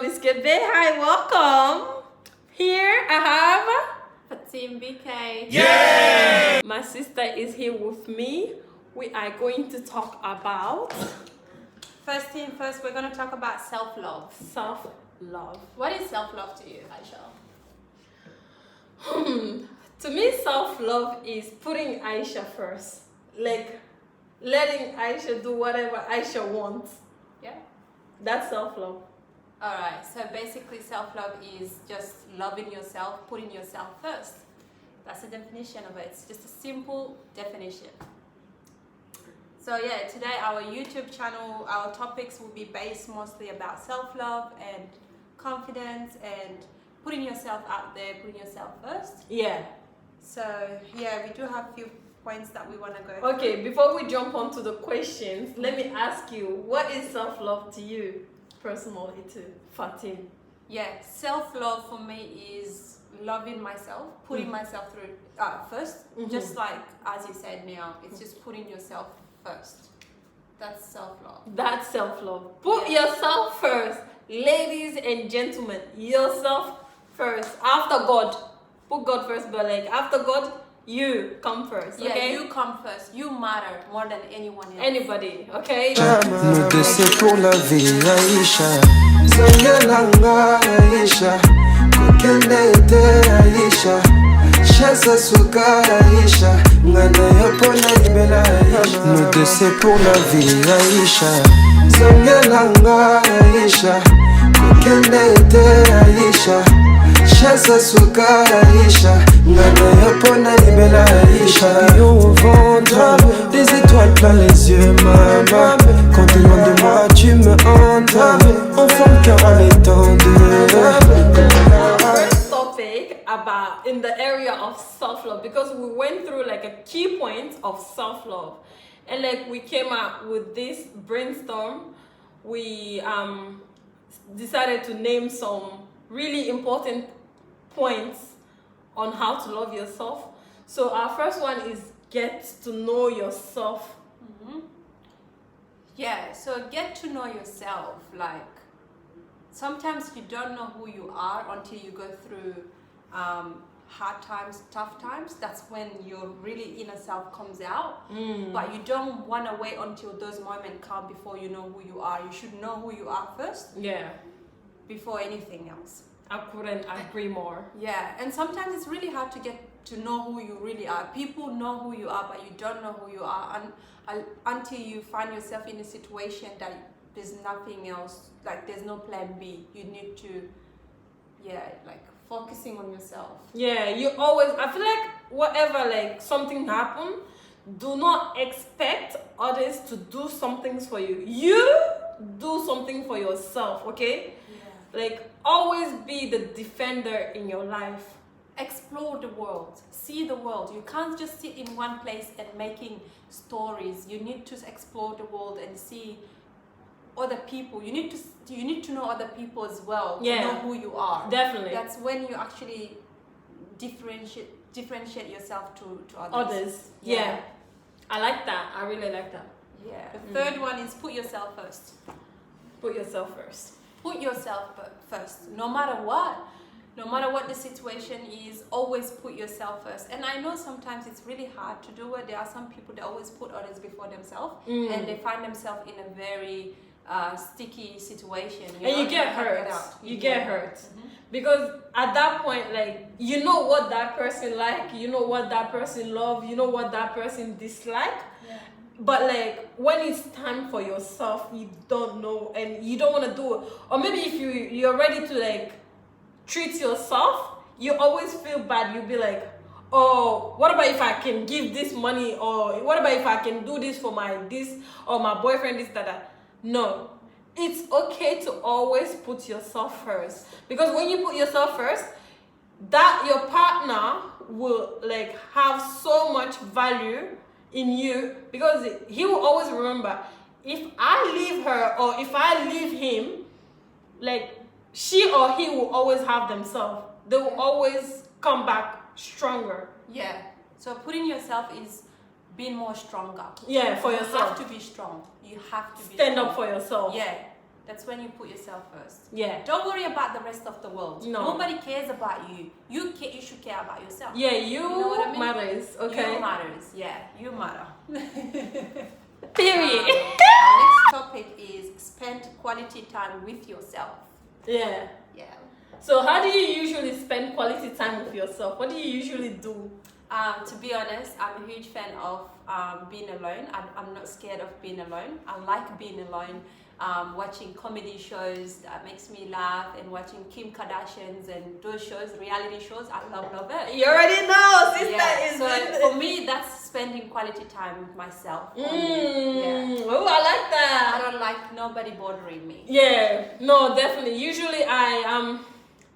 Biscuit Bay. Hi, welcome. Here I have Fatim BK. Yay! My sister is here with me. We are going to talk about First thing first, we're going to talk about self-love. Self-love. What is self-love to you, Aïcha? To me, self-love is putting Aïcha first. Like, letting Aïcha do whatever Aïcha wants. Yeah. That's self-love. Alright, so basically self-love is just loving yourself, putting yourself first. That's the definition of it. It's just a simple definition. So yeah, today our YouTube channel, our topics will be based mostly about self-love and confidence and putting yourself out there, putting yourself first. Yeah. So yeah, we do have a few points that we want to go Okay, through. before we jump on to the questions, let me ask you, what is self-love to you personally, to Fatim? Yeah, self-love for me is loving myself, putting myself through first. Just like as you said now, it's just putting yourself first. That's self-love. That's self-love. Put yourself first. Ladies and gentlemen, yourself first. After God. Put God first, but like after God, you come first. Yeah, Okay? you come first. You matter more than anyone else. Anybody, okay? Nous décès pour la vie, Aïcha. Zayalanga, Aïcha. Kokendete, Aïcha. Chassa suka, Aïcha. Ngana yapona ibela, Aïcha. Nous décès pour la vie, Aïcha. Zayalanga, Aïcha. Kokendete, Aïcha. Chassa suka, Aïcha. Ngana yapona ibela, Aïcha. Papillon au ventre, des étoiles plein les yeux, maman. Quand t'es loin de moi, tu me hantes. Enfant de cœur en étant First topic about in the area of self-love, because we went through like a key point of self-love, and like we came up with this brainstorm. We decided to name some really important points on how to love yourself. So our first one is get to know yourself. Yeah, so get to know yourself. Like, sometimes you don't know who you are until you go through hard times, tough times. That's when your really inner self comes out. But you don't want to wait until those moments come before you know who you are. You should know who you are first Yeah, before anything else. I couldn't agree more. Yeah, and sometimes it's really hard to get to know who you really are. People know who you are, but you don't know who you are until you find yourself in a situation that there's nothing else, like there's no plan B. You need to, like focusing on yourself. Yeah, you always, I feel like whatever, like something happen, do not expect others to do something for you. You do something for yourself, okay? Yeah. Like, always be the defender in your life. Explore the world, see the world. You can't just sit in one place and making stories. You need to explore the world and see other people. You need to know other people as well. Yeah. To know who you are. Definitely. That's when you actually differentiate yourself to others. Others. Yeah. I like that. I really like that. Yeah. The third one is put yourself first. Put yourself first. Put yourself first. No matter what the situation is, always put yourself first. And I know sometimes it's really hard to do it. There are some people that always put others before themselves, and they find themselves in a very sticky situation. And you get hurt. You get hurt. Because at that point, like, you know what that person like, you know what that person love, you know what that person dislike. Yeah. But like when it's time for yourself, you don't know and you don't want to do it. Or maybe if you're ready to like treat yourself, you always feel bad. You'll be like, oh, what about if I can give this money, or what about if I can do this for my this or my boyfriend, this, that. No, it's okay to always put yourself first, because when you put yourself first, that your partner will like have so much value in you, because he will always remember, if I leave her or if I leave him, like she or he will always have themselves. They will always come back stronger. Yeah. So putting yourself is being more stronger. Yeah, for You yourself. have to be strong. You have to be Stand strong. up for yourself. Yeah. That's when you put yourself first. Yeah. Don't worry about the rest of the world. No. Nobody cares about you. You should care about yourself. Yeah, you know what I mean? matters. Okay. You matters. Yeah, you matter. Period. Our next topic is spend quality time with yourself. Yeah. Yeah. So how do you usually spend quality time with yourself? What do you usually do? To be honest, I'm a huge fan of being alone. I'm not scared of being alone. I like being alone. Watching comedy shows that makes me laugh, and watching Kim Kardashian's and those shows, reality shows. I love it. You already know, sister. Yeah. Is So for me, that's spending quality time with myself. Yeah. Oh, I like I that. don't like nobody bothering me. Yeah, no, definitely. Usually I'm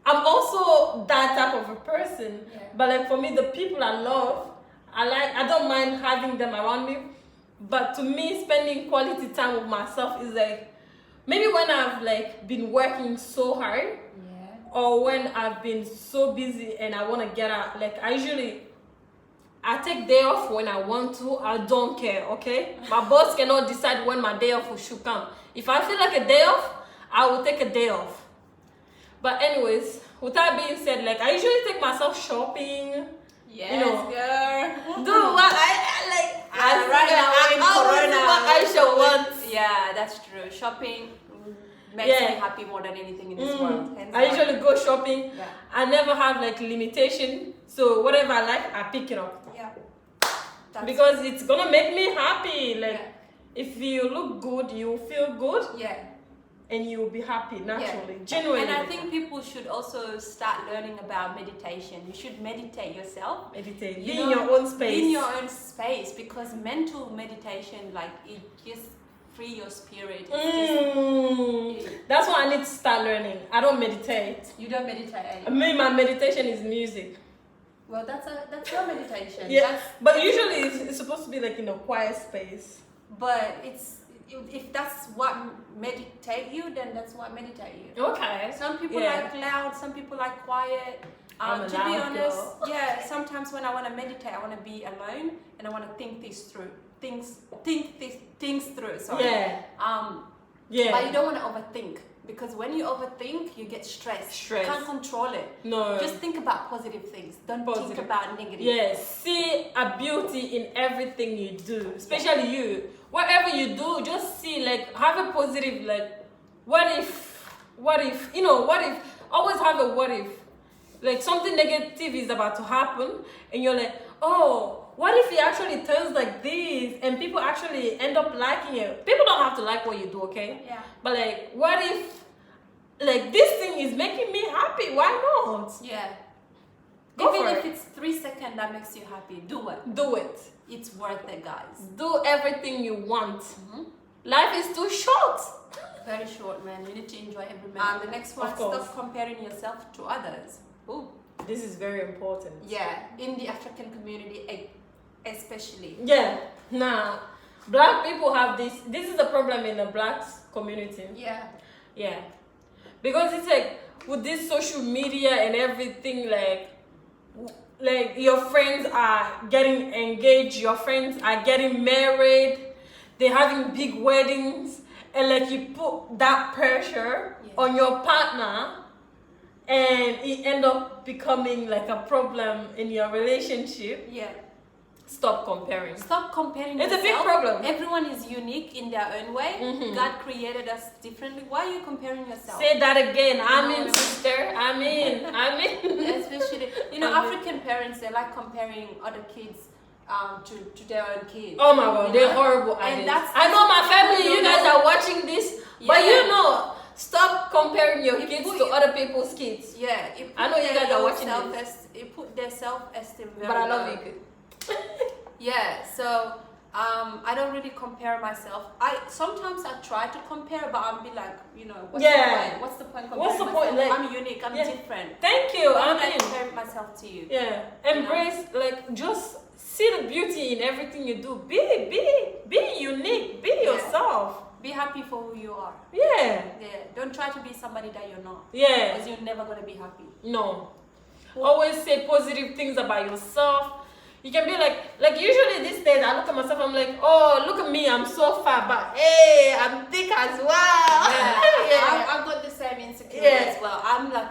also that type of a person. Yeah. But like for me, the people I love, I don't mind having them around me. But to me, spending quality time with myself is like maybe when I've like been working so hard, Yeah. or when I've been so busy and I want to get out. Like I take day off when I want to. I don't care. Okay, my boss cannot decide when my day off should come. If I feel like a day off, I will take a day off. But anyways, with that being said, like I usually take myself shopping. Yes, You know, girl. Do what I like. Right now in Corona. What Aïcha wants. Yeah, that's true. Shopping makes Yeah. me happy more than anything in this world. Hands I down. usually go shopping. Yeah. I never have like limitation. So whatever I like, I pick it up. Yeah. That's Because it's gonna make me happy. Like Yeah. if you look good, you feel good, yeah. and you will be happy naturally. Yeah. Genuinely. And I think people should also start learning about meditation. You should meditate yourself. meditate. You Be know, in your own space. Be in your own space, because mental meditation, like, it just free your spirit. It's That's what I need to start learning. I don't meditate. you don't meditate. My meditation is music. Well, that's your meditation. Yeah, but usually it's supposed to be like in a quiet space. But if that's what meditate you, then that's what meditate you. Okay. Some people like loud, some people like quiet. I'm a To be loud honest, girl. yeah, sometimes when I want to meditate, I want to be alone and I want to think these things through. Sorry. Yeah. But you don't want to overthink, because when you overthink, you get stressed. You can't control it. No. Just think about positive things. Don't think about negative. Yeah. See a beauty in everything you do, especially you. Whatever you do, just see, like, have a positive, like, what if, you know, what if, always have a what if. Like, something negative is about to happen, and you're like, oh, what if it actually turns like this, and people actually end up liking it? People don't have to like what you do, okay? Yeah. But, like, what if, like, this thing is making me happy? Why not? Yeah. Go Even for if it. it's 3 seconds that makes you happy, do it. Do it. It's worth it, guys. Do everything you want. Life is too short. Very short, man. You need to enjoy every minute. The next one, Of course. stop comparing yourself to others. Ooh. This is very important. Yeah, in the African community, especially. Yeah. Nah. Black people have this. This is the problem in the black community. Yeah. Yeah. Because it's like with this social media and everything, like your friends are getting engaged, your friends are getting married, they're having big weddings, and like you put that pressure on your partner, and it end up becoming like a problem in your relationship. Yeah. Stop comparing. Stop comparing It's yourself. a big problem. Everyone is unique in their own way. God created us differently. Why are you comparing yourself? Say that again. Amen, sister. Amen. Especially, African parents, they like comparing other kids to their own kids. Oh my God, they're horrible at it. I know my family, you guys are watching this, but stop comparing your kids to other people's kids. Yeah, I know you guys are watching this. It put their self-esteem very But I love low. you. Yeah, so I don't really compare myself. Sometimes I try to compare, but I'll be like, what's the point? What's the point? Like, I'm unique. I'm different. Thank you. I'm not comparing myself to you. Yeah, embrace, just see the beauty in everything you do. Be unique. Be yourself. Be happy for who you are. Yeah. Don't try to be somebody that you're not. Yeah. Because you're never gonna be happy. No. Always say positive things about yourself. You can be like usually these days I look at myself, I'm like, oh, look at me, I'm so fat, but hey, I'm thick as well. Yeah, I've got the same insecurity as well. I'm like,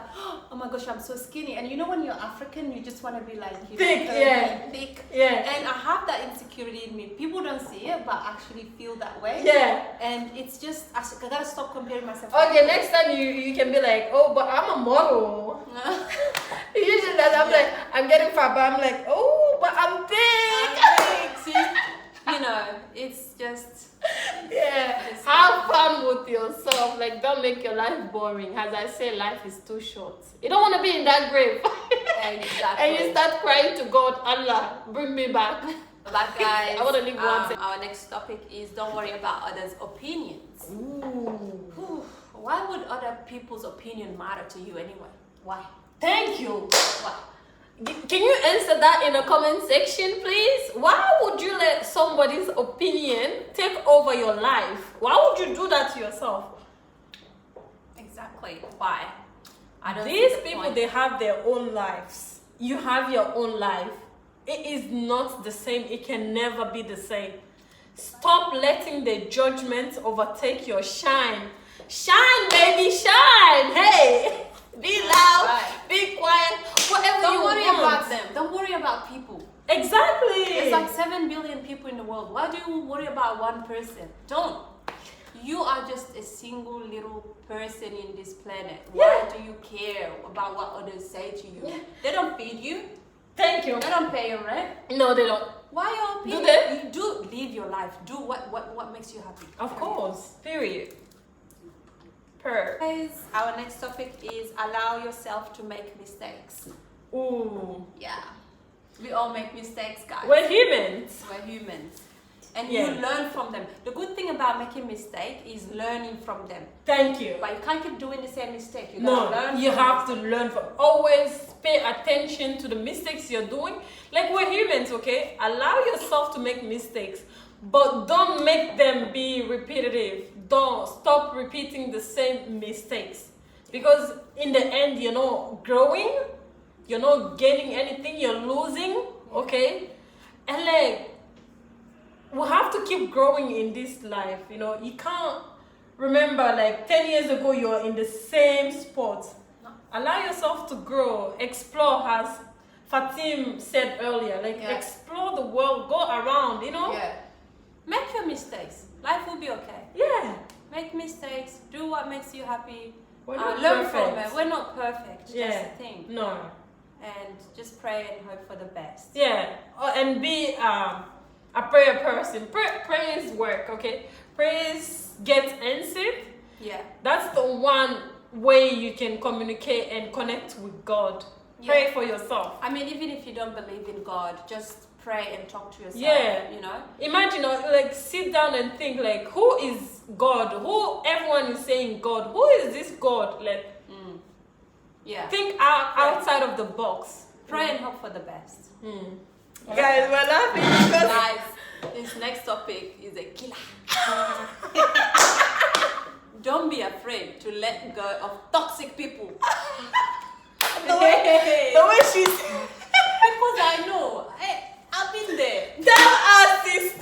oh my gosh, I'm so skinny. And you know when you're African, you just want to be like, you thick, know, thick. Yeah. And I have that insecurity in me. People don't see it, but I actually feel that way. Yeah. And it's just, I gotta stop comparing myself. Okay, next time you can be like, oh, but I'm a model. Usually I'm like, I'm getting fat, but I'm like, oh, but I'm thick. See, you know, it's just have fun with yourself. Like, don't make your life boring. As I say, life is too short. You don't want to be in that grave. Exactly. And you start crying to God, Allah, bring me back. But guys, I want to live once. our next topic is don't worry about others' opinions. Ooh. Why would other people's opinion matter to you anyway? Why? Thank you. Why? Can you answer that in the comment section, please? Why would you let somebody's opinion take over your life? Why would you do that to yourself? Exactly. Why? I don't These see the people, point. they have their own lives. You have your own life. It is not the same. It can never be the same. Stop letting the judgment overtake your shine. Shine, baby, shine. Hey, be loud, Right. be quiet, whatever Don't you worry want. about them. Don't worry about people. Exactly. There's like 7 billion people in the world. Why do you worry about one person? Don't. You are just a single little person in this planet. Why do you care about what others say to you? They don't feed you. Thank you. They don't pay your rent. No, they don't. Why your Do opinion? they? You do live your life. Do what makes you happy. Of course. Period. Guys, our next topic is allow yourself to make mistakes. Ooh. Yeah. We all make mistakes, guys. We're humans. We're humans. And Yeah. you learn from them. The good thing about making mistakes is learning from them. Thank you. But you can't keep doing the same mistake. You No, gotta learn you from have it. to learn from. Always pay attention to the mistakes you're doing. Like, we're humans, okay? Allow yourself to make mistakes, but don't make them be repetitive. Don't stop repeating the same mistakes, because in the end, you're not growing, you're not gaining anything, you're losing, okay? And like, we have to keep growing in this life, you know. You can't remember like 10 years ago you're in the same spot. No. Allow yourself to grow, explore, as Fatim said earlier. Like, explore the world, go around, you know. Yeah. Make your mistakes. Life will be okay. Yeah. Make mistakes. Do what makes you happy. We're not learn perfect. from it. We're not perfect. Yeah. That's the thing. No. And just pray and hope for the best. Yeah. Oh, and be a prayer person. Prayers work, okay? Prayers get answered. Yeah. That's the one way you can communicate and connect with God. Pray for yourself. I mean, even if you don't believe in God, just pray and talk to yourself. Yeah. You know? Imagine, like, sit down and think, like, who is God? Who everyone is saying God? Who is this God? Like, Yeah. think outside of the box. Pray and hope for the best. Guys, we're laughing because Guys, this next topic is a killer. Don't be afraid to let go of toxic people. the way she's. Because I know. I've been there. Tell us, sister.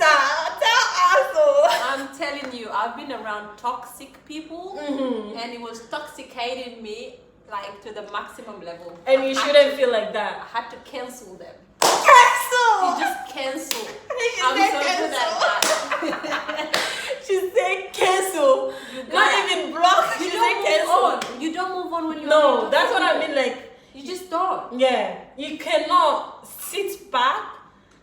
Tell us. Oh. I'm telling you, I've been around toxic people, and it was toxicating me like to the maximum level. And you shouldn't feel like that. I had to cancel them. Cancel. You just cancel. She I'm said so good at that. She said cancel. Not gotta- even block. She You said don't cancel. move on. You don't move on when you're No, around that's what I toxic mean. Like, people. You just don't. yeah, you cannot sit back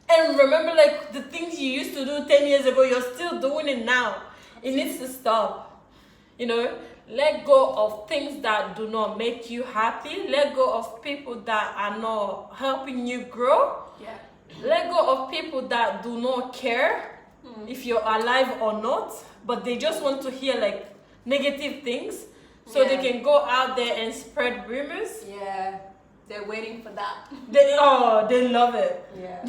and remember like the things you used to do 10 years ago. You're still doing it now. It needs to stop. You know, let go of things that do not make you happy. Let go of people that are not helping you grow. Yeah. Let go of people that do not care if you're alive or not, but they just want to hear like negative things so they can go out there and spread rumors. Yeah. They're waiting for that. They love it. Yeah.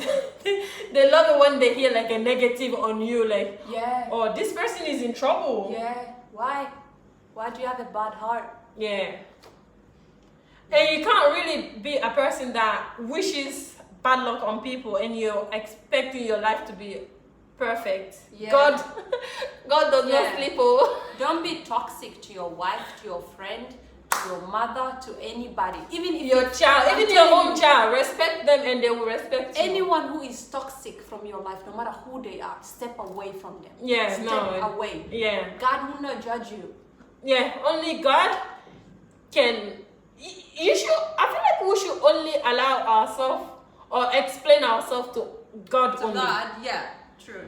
They love it when they hear like a negative on you, like, Yeah. oh, this person is in trouble. Yeah. Why? Why do you have a bad heart? Yeah. And you can't really be a person that wishes bad luck on people and you're expecting your life to be perfect. Yeah. God does Yeah. not sleep. Oh. Don't be toxic to your wife, to your friend, to your mother, to anybody. Even if Your child, I'm even your telling own you, child, respect them and they will respect you. anyone who is toxic from your life, no matter who they are, step away from them. Yeah, step no. away. Yeah. God will not judge you. Yeah, only God can. You should. I feel like we should only allow ourselves or explain ourselves to God To only. God, yeah, true.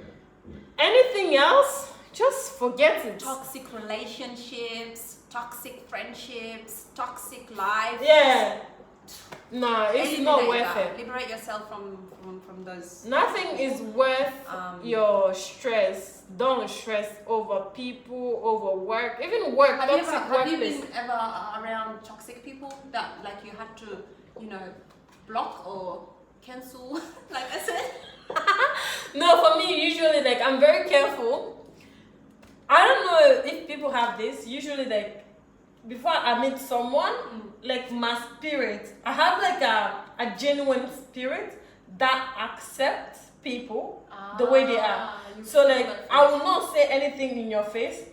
Anything else, just forget it. Toxic relationships, toxic friendships, toxic life. Yeah. No, it's Anything not like worth that. it. Liberate yourself from those. Nothing is worth your stress. Don't stress over people, over work, even work. Have you workplace. been ever around toxic people that like you had to, block or cancel? Like I said. No, for me, usually like I'm very careful. I don't know if people have this. Usually, like before I meet someone, like my spirit, I have like a genuine spirit that accepts people the way they are. So like I will not say anything in your face,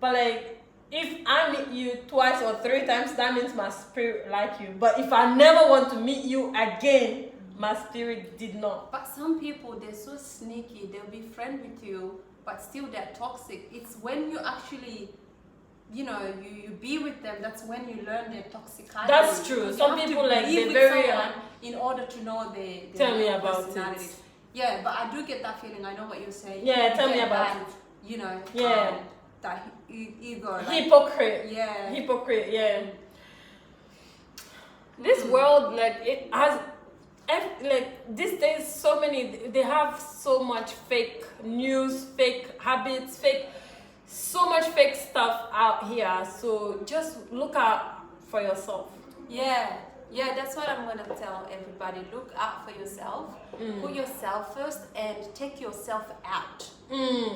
but like if I meet you twice or 3 times, that means my spirit like you. But if I never want to meet you again, my spirit did not. But some people, they're so sneaky. They'll be friends with you, but still they're toxic. It's when you actually, you be with them. That's when you learn their toxicity. That's true. Because Some you have people to like be they're with very. someone in order to know their Tell me real about personality. it. Yeah, but I do get that feeling. I know what you're saying. Yeah, You tell me get about that, Yeah. that ego. Like, Hypocrite. yeah. Hypocrite. Yeah. This world, like it has, like these days, so many. They have so much fake news, fake habits, so much fake stuff out here. So just look out for yourself. Yeah, that's what I'm gonna tell everybody. Look out for yourself. Put yourself first and take yourself out.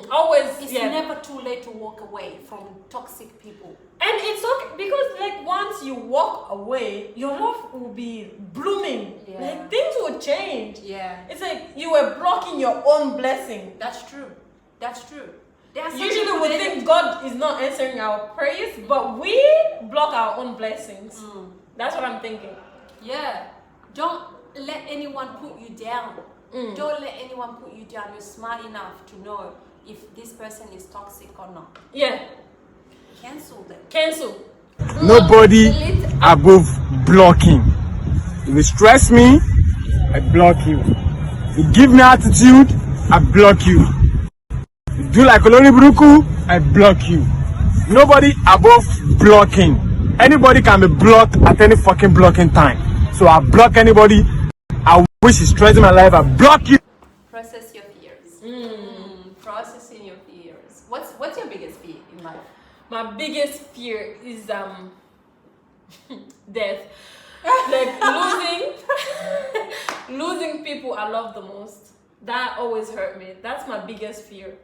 Always. It's Yeah. never too late to walk away from toxic people. And it's okay because like once you walk away, your life will be blooming. Yeah. Like things will change. Yeah, It's like you were blocking your own blessing. that's true. That's true. There are some Usually people we that- think God is not answering our prayers, but we block our own blessings. That's what I'm thinking. Yeah, don't let anyone put you down. Don't let anyone put you down. You're smart enough to know if this person is toxic or not. Yeah. Cancel them. Cancel. Nobody Delete. above blocking. If you stress me, I block you. If you give me attitude, I block you. If you do like Olori Buruku, I block you. Nobody above blocking. Anybody can be blocked at any fucking blocking time. So I block anybody. I wish it's stressing my life. I block you. Process your fears. Processing your fears. What's your biggest fear in life? My biggest fear is death. Like losing people I love the most. That always hurt me. That's my biggest fear.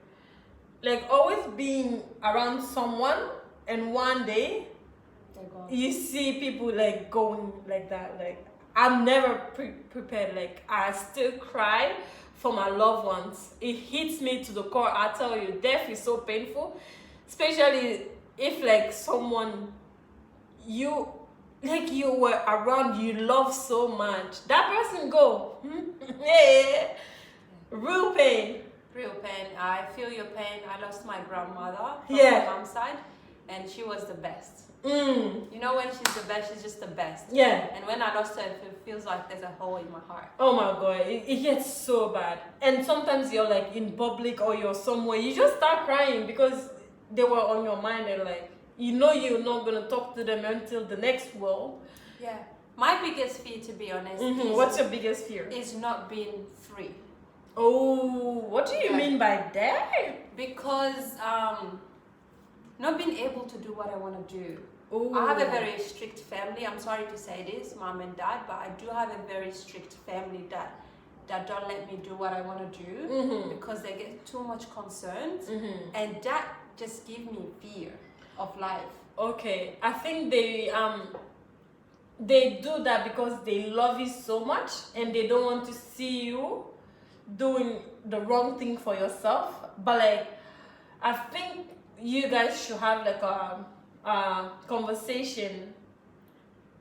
Like always being around someone and one day They're gone. you see people like going like that. Like I'm never prepared. Like I still cry for my loved ones. It hits me to the core. I tell you, death is so painful, especially if like someone you were around, you love so much. That person go, yeah, real pain. Real pain. I feel your pain. I lost my grandmother from Yeah. my mom's side, and she was the best. Mm. You know, when she's the best, she's just the best. Yeah. And when I lost her, it feels like there's a hole in my heart. Oh my god, it gets so bad. And sometimes you're like in public or you're somewhere, you just start crying because they were on your mind and like you're not gonna talk to them until the next world. Yeah. My biggest fear, to be honest, What's your biggest fear? is not being free. Oh, what do you mean by that? Because not being able to do what I want to do. Ooh. I have a very strict family. I'm sorry to say this, mom and dad, but I do have a very strict family that don't let me do what I want to do because they get too much concerned, and that just gives me fear of life. Okay, I think they do that because they love you so much and they don't want to see you doing the wrong thing for yourself. But like, I think you guys should have like a conversation.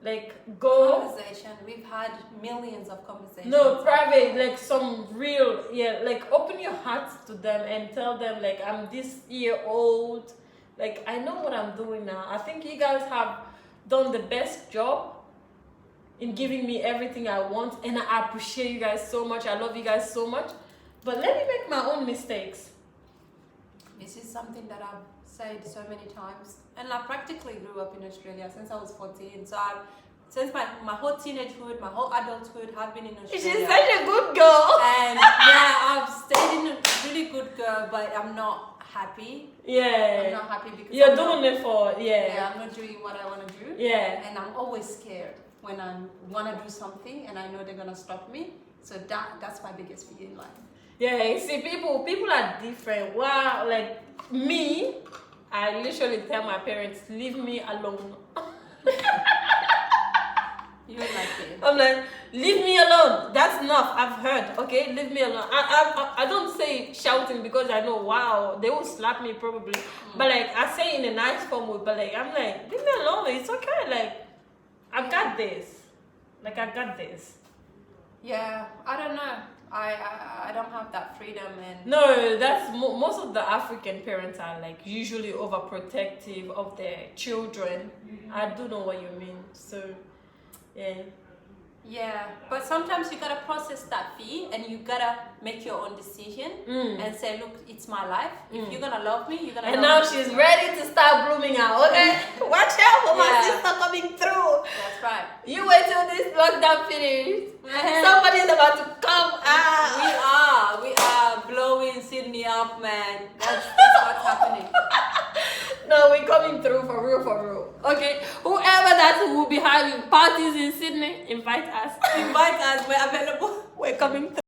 Like Conversation. We've had millions of conversations. No, private, like some real, like open your heart to them and tell them like, I'm this year old, like I know what I'm doing now. I think you guys have done the best job in giving me everything I want, and I appreciate you guys so much. I love you guys so much, but let me make my own mistakes. This is something that I've said so many times, and I practically grew up in Australia since I was 14. So since my whole teenagehood, my whole adulthood, have been in Australia. She's such a good girl. And yeah, I've stayed in a really good girl, but I'm not happy. Yeah. I'm not happy because You're doing it for, yeah, I'm not doing what I want to do. Yeah. And I'm always scared when I want to do something and I know they're going to stop me. So that's my biggest fear in life. Yeah, you see, people are different. Wow, like me, I literally tell my parents, leave me alone. You like it. I'm like, leave me alone. That's enough. I've heard. Okay, leave me alone. I don't say shouting because I know, wow, they will slap me probably. But like, I say in a nice form. But like, I'm like, leave me alone. It's okay. Like, I got this. Like, I got this. Yeah, I don't know. I don't have that freedom. And No, that's most of the African parents are like usually overprotective of their children. I do know what you mean. So, yeah. yeah, but sometimes you gotta process that fear and you gotta make your own decision and say, look, it's my life. If you're gonna love me, you're gonna And love now me. she's ready to start blooming out. Okay, watch out for my Yeah. sister coming through. That's right. You wait till this lockdown finishes. Somebody's about to come out. We are blowing Sydney up, man. That's what's happening. No, we're coming through for real. Okay, whoever that will be having parties in Sydney, invite us. Invite us, we're available. We're coming through.